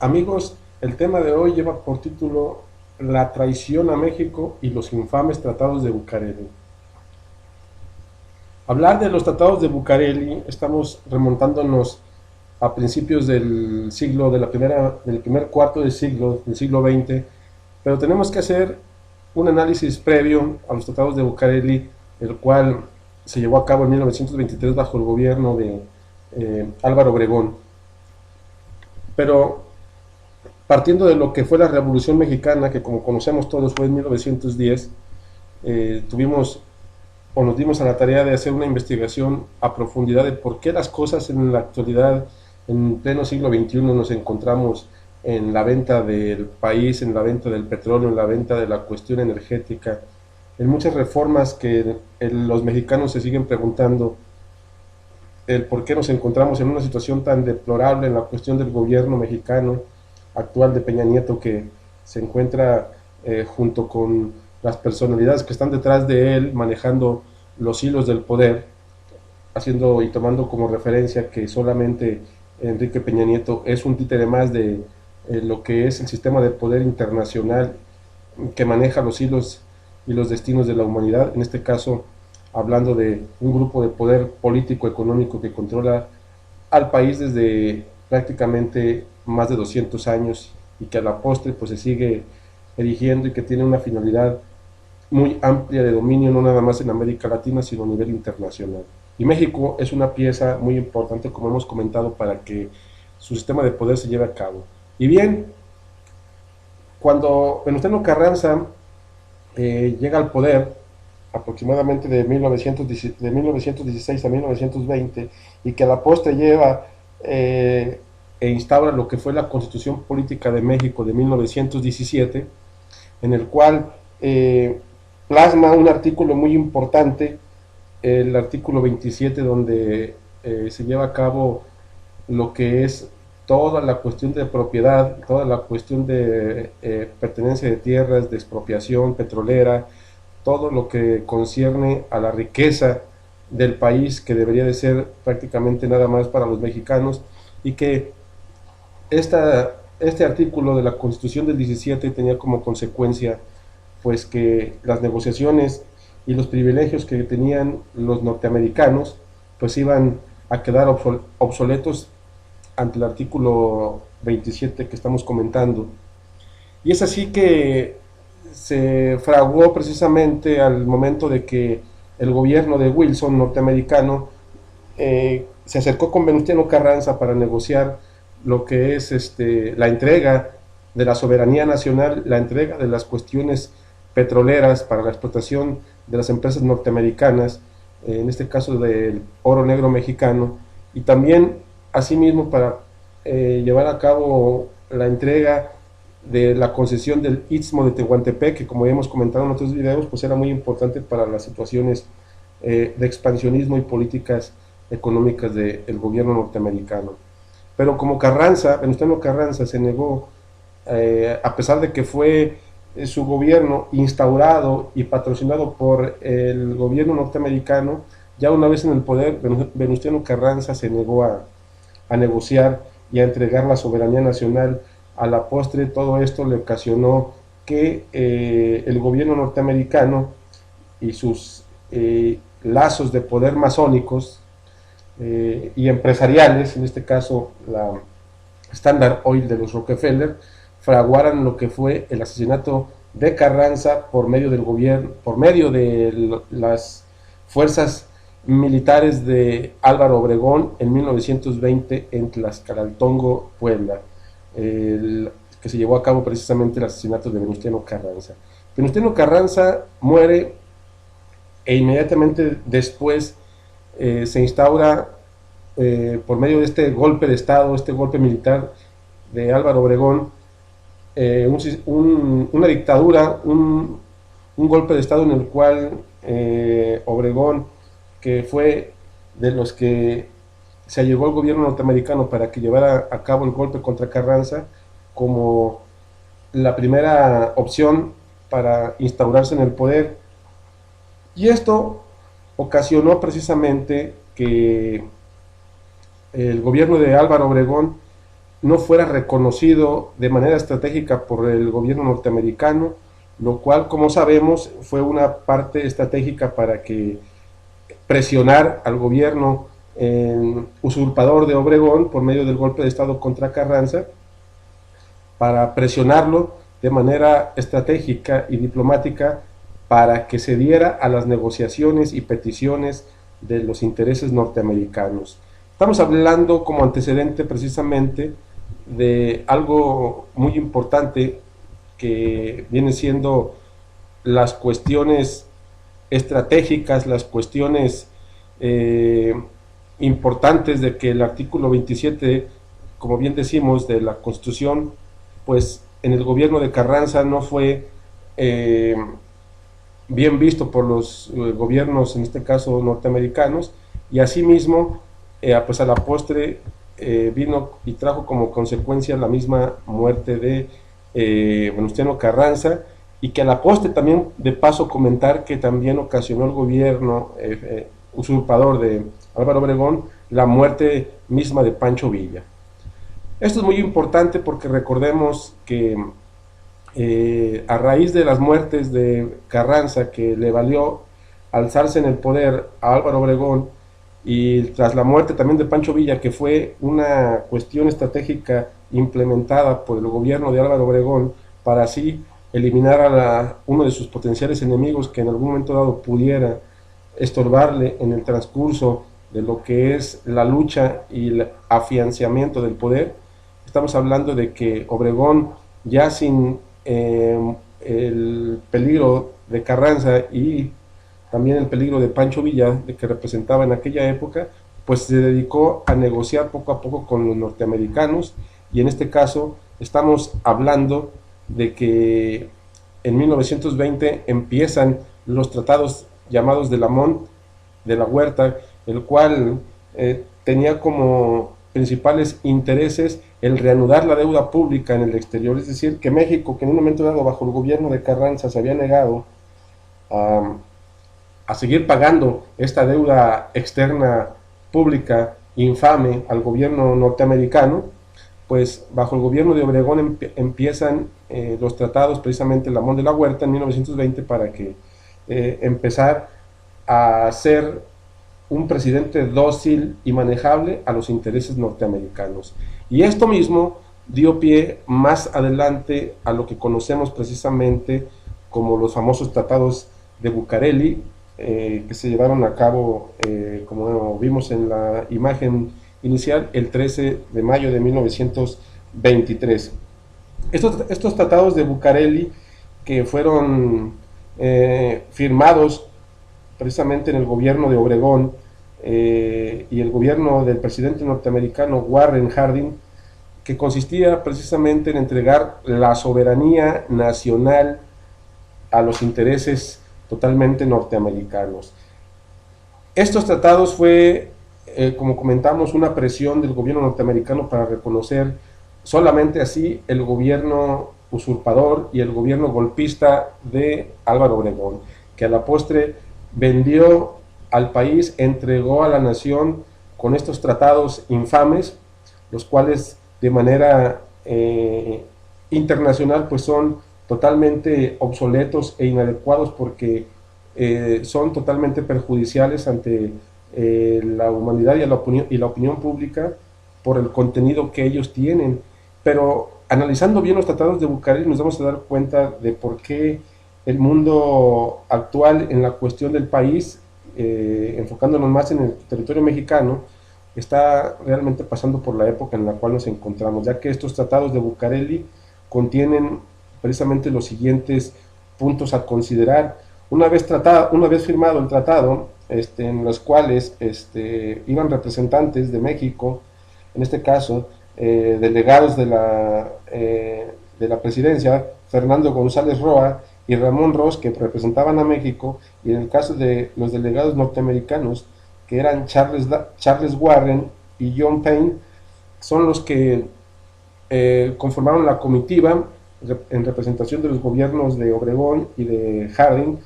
Amigos, el tema de hoy lleva por título La traición a México y los infames tratados de Bucareli. Hablar de los tratados de Bucareli, estamos remontándonos a principios del siglo, del primer cuarto del siglo XX, pero tenemos que hacer un análisis previo a los tratados de Bucareli, el cual se llevó a cabo en 1923 bajo el gobierno de Álvaro Obregón. Pero partiendo de lo que fue la Revolución Mexicana, que como conocemos todos fue en 1910, tuvimos o nos dimos a la tarea de hacer una investigación a profundidad de por qué las cosas en la actualidad, en pleno siglo XXI, nos encontramos en la venta del país, en la venta del petróleo, en la venta de la cuestión energética, en muchas reformas que los mexicanos se siguen preguntando el por qué nos encontramos en una situación tan deplorable en la cuestión del gobierno mexicano actual de Peña Nieto, que se encuentra junto con las personalidades que están detrás de él manejando los hilos del poder, haciendo y tomando como referencia que solamente Enrique Peña Nieto es un títere más de lo que es el sistema de poder internacional que maneja los hilos y los destinos de la humanidad, en este caso hablando de un grupo de poder político económico que controla al país desde prácticamente más de 200 años y que a la postre pues se sigue erigiendo y que tiene una finalidad muy amplia de dominio, no nada más en América Latina, sino a nivel internacional. Y México es una pieza muy importante, como hemos comentado, para que su sistema de poder se lleve a cabo. Y bien, cuando Venustiano Carranza llega al poder, aproximadamente de 1916 a 1920, y que a la postre lleva e instaura lo que fue la Constitución Política de México de 1917, en el cual plasma un artículo muy importante, el artículo 27, donde se lleva a cabo lo que es toda la cuestión de propiedad, toda la cuestión de pertenencia de tierras, de expropiación petrolera, todo lo que concierne a la riqueza del país, que debería de ser prácticamente nada más para los mexicanos, y que este artículo de la Constitución del 17 tenía como consecuencia pues que las negociaciones y los privilegios que tenían los norteamericanos pues iban a quedar obsoletos ante el artículo 27 que estamos comentando. Y es así que se fraguó precisamente al momento de que el gobierno de Wilson norteamericano se acercó con Venustiano Carranza para negociar lo que es la entrega de la soberanía nacional, la entrega de las cuestiones petroleras para la explotación de las empresas norteamericanas, en este caso del oro negro mexicano, y también asimismo para llevar a cabo la entrega de la concesión del Istmo de Tehuantepec, que como ya hemos comentado en otros videos, pues era muy importante para las situaciones de expansionismo y políticas económicas del gobierno norteamericano. Pero como Venustiano Carranza se negó, a pesar de que fue su gobierno instaurado y patrocinado por el gobierno norteamericano, ya una vez en el poder, Venustiano Carranza se negó a negociar y a entregar la soberanía nacional. A la postre, todo esto le ocasionó que el gobierno norteamericano y sus lazos de poder masónicos y empresariales, en este caso la Standard Oil de los Rockefeller, fraguaran lo que fue el asesinato de Carranza por medio del gobierno, por medio de las fuerzas militares de Álvaro Obregón en 1920 en Tlaxcalantongo, Puebla, que se llevó a cabo precisamente el asesinato de Venustiano Carranza. Venustiano Carranza muere e inmediatamente después se instaura por medio de este golpe de Estado, este golpe militar de Álvaro Obregón, una dictadura, un golpe de Estado en el cual Obregón, que fue de los que se allegó al gobierno norteamericano para que llevara a cabo el golpe contra Carranza, como la primera opción para instaurarse en el poder. Y esto ocasionó precisamente que el gobierno de Álvaro Obregón no fuera reconocido de manera estratégica por el gobierno norteamericano, lo cual, como sabemos, fue una parte estratégica para que presionar al gobierno usurpador de Obregón por medio del golpe de Estado contra Carranza, para presionarlo de manera estratégica y diplomática para que se diera a las negociaciones y peticiones de los intereses norteamericanos. Estamos hablando como antecedente precisamente de algo muy importante que viene siendo las cuestiones estratégicas, las cuestiones importantes de que el artículo 27, como bien decimos, de la Constitución, pues en el gobierno de Carranza no fue bien visto por los gobiernos, en este caso norteamericanos, y asimismo, pues a la postre vino y trajo como consecuencia la misma muerte de Venustiano Carranza, y que a la postre también, de paso, comentar que también ocasionó el gobierno usurpador de Álvaro Obregón la muerte misma de Pancho Villa. Esto es muy importante porque recordemos que a raíz de las muertes de Carranza, que le valió alzarse en el poder a Álvaro Obregón, y tras la muerte también de Pancho Villa, que fue una cuestión estratégica implementada por el gobierno de Álvaro Obregón para así eliminar a uno de sus potenciales enemigos que en algún momento dado pudiera estorbarle en el transcurso de lo que es la lucha y el afianzamiento del poder. Estamos hablando de que Obregón, ya sin el peligro de Carranza y también el peligro de Pancho Villa, de que representaba en aquella época, pues se dedicó a negociar poco a poco con los norteamericanos, y en este caso estamos hablando de que en 1920 empiezan los tratados llamados de Lamont de la Huerta, el cual tenía como principales intereses el reanudar la deuda pública en el exterior, es decir, que México, que en un momento dado bajo el gobierno de Carranza se había negado a seguir pagando esta deuda externa pública infame al gobierno norteamericano, pues bajo el gobierno de Obregón empiezan los tratados, precisamente Lamont de la Huerta en 1920, para que empezar a ser un presidente dócil y manejable a los intereses norteamericanos. Y esto mismo dio pie más adelante a lo que conocemos precisamente como los famosos tratados de Bucareli, que se llevaron a cabo, como vimos en la imagen inicial, el 13 de mayo de 1923. Estos tratados de Bucareli, que fueron firmados precisamente en el gobierno de Obregón y el gobierno del presidente norteamericano Warren Harding, que consistía precisamente en entregar la soberanía nacional a los intereses totalmente norteamericanos. Estos tratados fue, como comentamos, una presión del gobierno norteamericano para reconocer solamente así el gobierno usurpador y el gobierno golpista de Álvaro Obregón, que a la postre vendió al país, entregó a la nación con estos tratados infames, los cuales de manera internacional pues son totalmente obsoletos e inadecuados, porque son totalmente perjudiciales ante la humanidad y la opinión pública por el contenido que ellos tienen. Pero analizando bien los tratados de Bucareli nos vamos a dar cuenta de por qué el mundo actual en la cuestión del país, enfocándonos más en el territorio mexicano, está realmente pasando por la época en la cual nos encontramos, ya que estos tratados de Bucareli contienen precisamente los siguientes puntos a considerar. Una vez firmado el tratado, en los cuales iban representantes de México, en este caso delegados de la presidencia, Fernando González Roa y Ramón Ross, que representaban a México, y en el caso de los delegados norteamericanos, que eran Charles Warren y John Payne, son los que conformaron la comitiva en representación de los gobiernos de Obregón y de Harding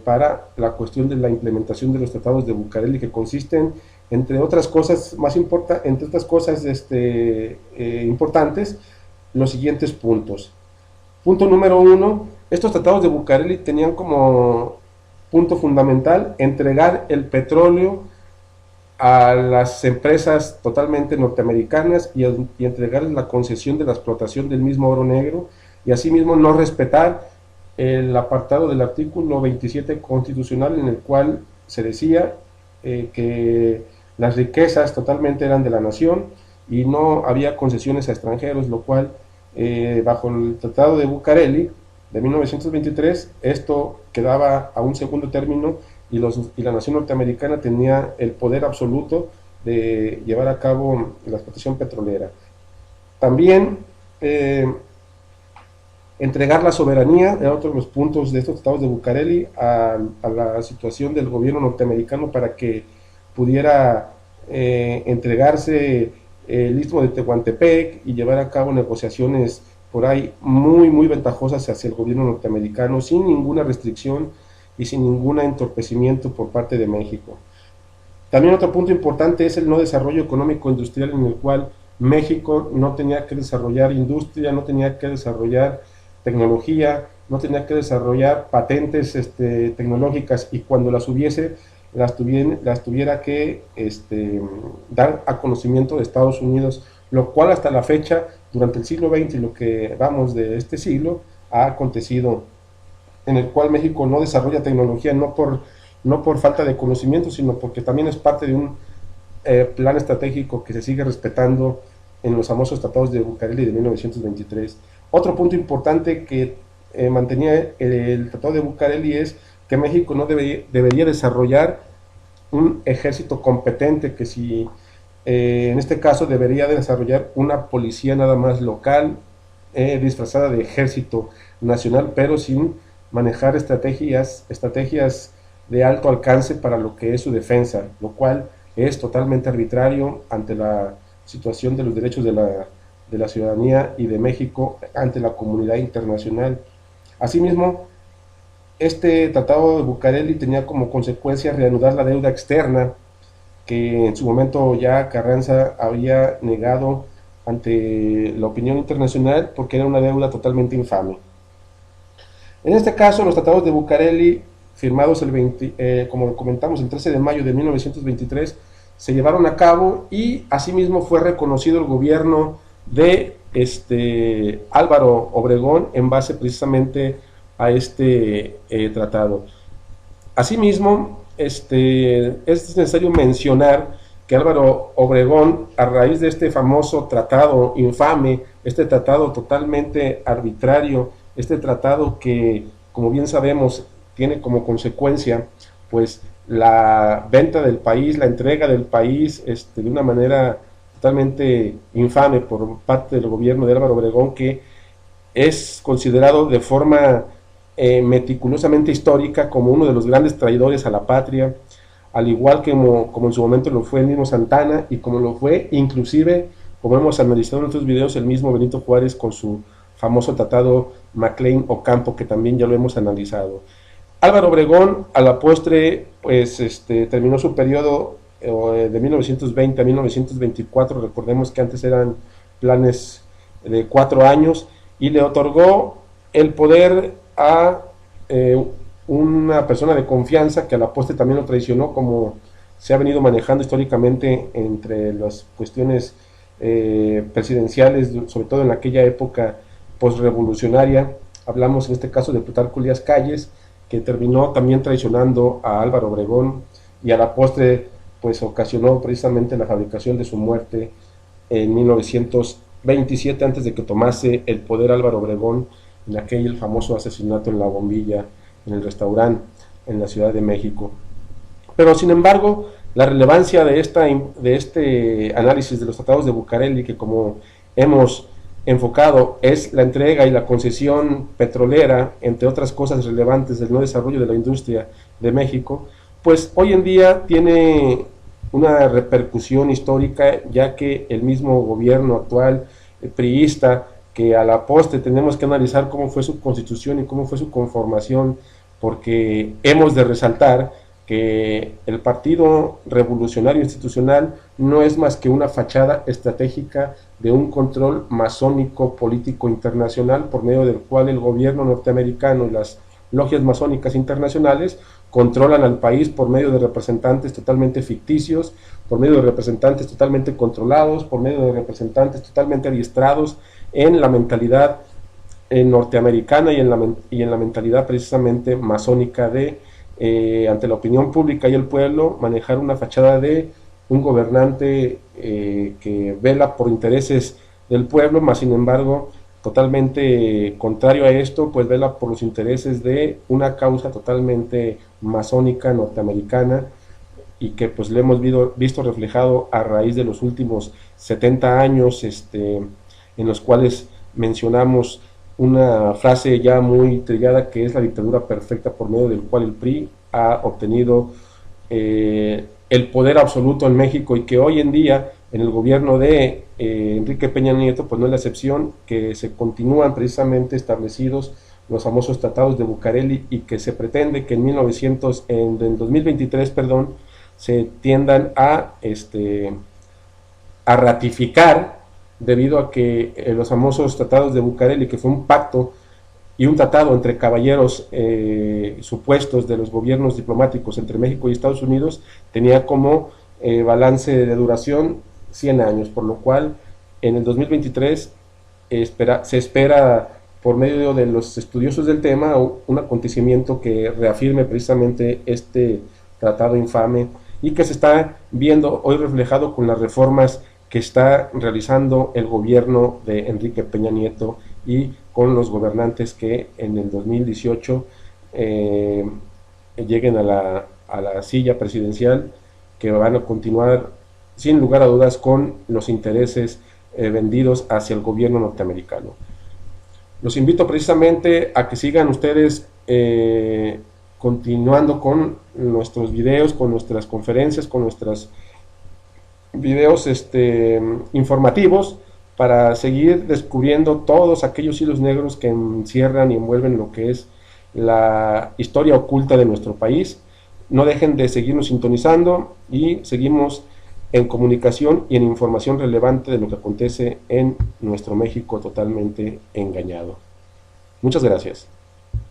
para la cuestión de la implementación de los tratados de Bucareli, que consisten entre otras cosas importantes, los siguientes puntos. Punto número uno, estos tratados de Bucareli tenían como punto fundamental entregar el petróleo a las empresas totalmente norteamericanas y entregarles la concesión de la explotación del mismo oro negro, y asimismo no respetar el apartado del artículo 27 constitucional, en el cual se decía que las riquezas totalmente eran de la nación y no había concesiones a extranjeros, lo cual bajo el Tratado de Bucareli de 1923 esto quedaba a un segundo término, y la nación norteamericana tenía el poder absoluto de llevar a cabo la explotación petrolera. También entregar la soberanía, era otro de los puntos de estos tratados de Bucareli, a la situación del gobierno norteamericano para que pudiera entregarse el Istmo de Tehuantepec y llevar a cabo negociaciones por ahí muy ventajosas hacia el gobierno norteamericano, sin ninguna restricción y sin ningún entorpecimiento por parte de México. También otro punto importante es el no desarrollo económico industrial, en el cual México no tenía que desarrollar industria, no tenía que desarrollar tecnología, no tenía que desarrollar patentes tecnológicas, y cuando las hubiese, las tuviera que dar a conocimiento de Estados Unidos, lo cual hasta la fecha, durante el siglo XX y lo que vamos de este siglo, ha acontecido, en el cual México no desarrolla tecnología no por falta de conocimiento, sino porque también es parte de un plan estratégico que se sigue respetando en los famosos tratados de Bucareli de 1923. Otro punto importante que mantenía el Tratado de Bucareli es que México no debería desarrollar un ejército competente, que si en este caso debería desarrollar una policía nada más local, disfrazada de ejército nacional, pero sin manejar estrategias de alto alcance para lo que es su defensa, lo cual es totalmente arbitrario ante la situación de los derechos de la ciudadanía y de México ante la comunidad internacional. Asimismo, este tratado de Bucareli tenía como consecuencia reanudar la deuda externa, que en su momento ya Carranza había negado ante la opinión internacional porque era una deuda totalmente infame. En este caso, los tratados de Bucareli, firmados como comentamos, el 13 de mayo de 1923, se llevaron a cabo, y asimismo fue reconocido el gobierno de Álvaro Obregón en base precisamente a este tratado. Asimismo, es necesario mencionar que Álvaro Obregón, a raíz de este famoso tratado infame, este tratado totalmente arbitrario, este tratado que, como bien sabemos, tiene como consecuencia pues la venta del país, la entrega del país de una manera totalmente infame por parte del gobierno de Álvaro Obregón, que es considerado de forma meticulosamente histórica como uno de los grandes traidores a la patria, al igual que como en su momento lo fue el mismo Santana, y como lo fue inclusive, como hemos analizado en otros videos, el mismo Benito Juárez con su famoso tratado McLean-Ocampo, que también ya lo hemos analizado. Álvaro Obregón, a la postre, pues terminó su periodo de 1920 a 1924, recordemos que antes eran planes de 4 años, y le otorgó el poder a una persona de confianza que a la postre también lo traicionó, como se ha venido manejando históricamente entre las cuestiones presidenciales, sobre todo en aquella época postrevolucionaria. Hablamos en este caso de Plutarco Elías Calles, que terminó también traicionando a Álvaro Obregón, y a la postre pues ocasionó precisamente la fabricación de su muerte en 1927, antes de que tomase el poder Álvaro Obregón, en aquel famoso asesinato en La Bombilla, en el restaurante en la Ciudad de México. Pero sin embargo, la relevancia de este análisis de los tratados de Bucareli, que como hemos enfocado es la entrega y la concesión petrolera, entre otras cosas relevantes del no desarrollo de la industria de México, pues hoy en día tiene una repercusión histórica, ya que el mismo gobierno actual priista, que a la postre tenemos que analizar cómo fue su constitución y cómo fue su conformación, porque hemos de resaltar que el Partido Revolucionario Institucional no es más que una fachada estratégica de un control masónico político internacional, por medio del cual el gobierno norteamericano y las logias masónicas internacionales controlan al país por medio de representantes totalmente ficticios, por medio de representantes totalmente controlados, por medio de representantes totalmente adiestrados en la mentalidad norteamericana y en la mentalidad precisamente masónica de, ante la opinión pública y el pueblo, manejar una fachada de un gobernante que vela por intereses del pueblo, más sin embargo totalmente contrario a esto, pues vela por los intereses de una causa totalmente masónica norteamericana, y que pues le hemos visto reflejado a raíz de los últimos 70 años, en los cuales mencionamos una frase ya muy trillada, que es la dictadura perfecta, por medio del cual el PRI ha obtenido el poder absoluto en México, y que hoy en día en el gobierno de Enrique Peña Nieto pues no es la excepción, que se continúan precisamente establecidos los famosos tratados de Bucareli, y que se pretende que en 2023, perdón, se tiendan a ratificar, debido a que los famosos tratados de Bucareli, que fue un pacto y un tratado entre caballeros supuestos de los gobiernos diplomáticos entre México y Estados Unidos, tenía como balance de duración 100 años, por lo cual en el 2023 se espera, por medio de los estudiosos del tema, un acontecimiento que reafirme precisamente este tratado infame, y que se está viendo hoy reflejado con las reformas que está realizando el gobierno de Enrique Peña Nieto, y con los gobernantes que en el 2018 lleguen a la silla presidencial, que van a continuar sin lugar a dudas con los intereses vendidos hacia el gobierno norteamericano. Los invito precisamente a que sigan ustedes continuando con nuestros videos, con nuestras conferencias, con nuestros videos informativos, para seguir descubriendo todos aquellos hilos negros que encierran y envuelven lo que es la historia oculta de nuestro país. No dejen de seguirnos sintonizando, y seguimos en comunicación y en información relevante de lo que acontece en nuestro México totalmente engañado. Muchas gracias.